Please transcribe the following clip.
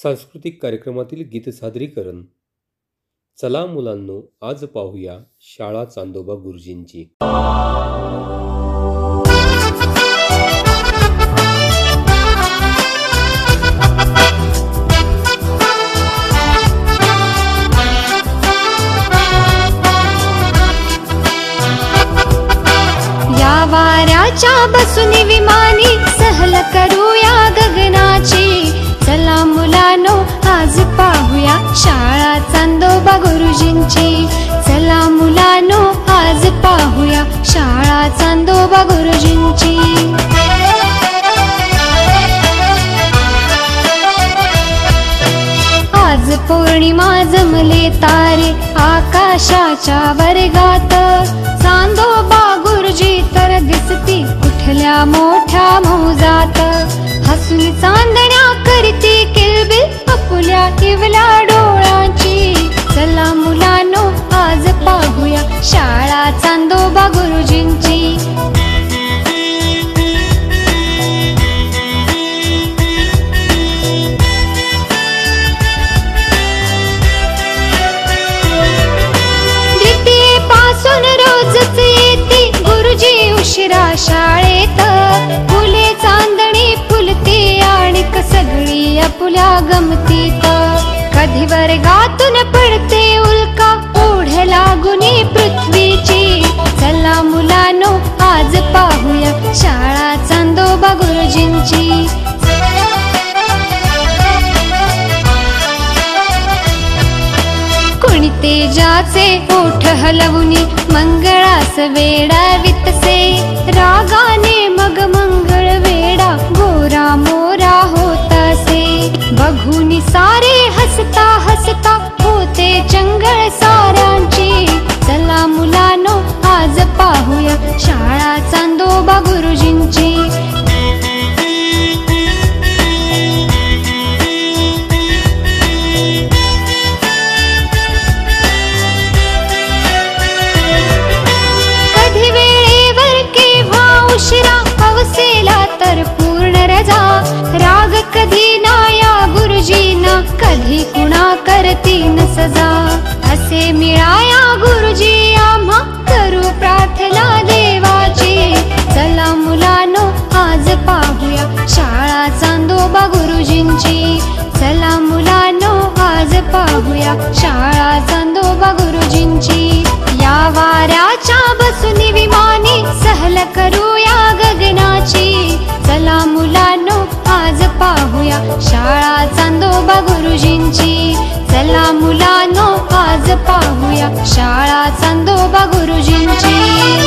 सांस्कृतिक कार्यक्रमातील गीत सादरीकरण. चला मुलांनो, आज पाहूया शाळा चांदोबा गुरुजींची. या वाऱ्याच्या बसून विमानी सहल करूया गगनाची. चला मुलांनो, आज पाहूया शाळा चांदोबा गुरुजींची. चला मुलांनो, आज पाहूया शाळा चांदोबा गुरुजींची. आज पौर्णिमा जमले तारे आकाशाच्या वर्गात. चांदोबा गुरुजी तर दिसती कुठल्या मोठ्या मौजात. हसून चांदण्या करती किलबिल आपुल्या इवल्या डोळ्यांची. चला मुलांनो, आज पाहूया शाळा चांदोबा गुरुजींची. द्वितीयेपासून रोजच येते गुरुजी उशिरा शाळेत. फुले चांदणी फुलते आणि सगळी आपुल्या गमतीत. कधी वर्गातून पडते उल्का ओढ लागुनी पृथ्वीची. चला मुलांनो, आज पाहूया शाळा चांदोबा गुरुजींची. कुणी तेजाचे ओठ हलवुनी मंगळास वेडावितसे. रागाने मग मंगळ वेडा गोरा मोरा होतासे. बघूनी सारे हसता हसता होते चंगळ साऱ्यांची. चला मुलांनो, आज पाहूया शाळा चांदोबा गुरुजींची. कधी वेळेवर केव्हा उशिरा हवसेला तर पूर्ण रजा. राग कधी नाया गुरुजींना कधी कुणा करतीन सजा. असे मिळाया गुरुजी आम्हा करू प्रार्थना देवाची. चला मुलांनो, आज पाहूया शाळा चांदोबा गुरुजींची. चला मुलांनो, आज पाहूया शाळा चांदोबा गुरुजींची. या वाऱ्याच्या बसून विमानी सहल करूया गगनाची. चला मुलांनो, आज पाहूया शाळा चांदोबा गुरुजींची. चला मुलांनो, आज पाहूया शाळा चांदोबा गुरुजींची.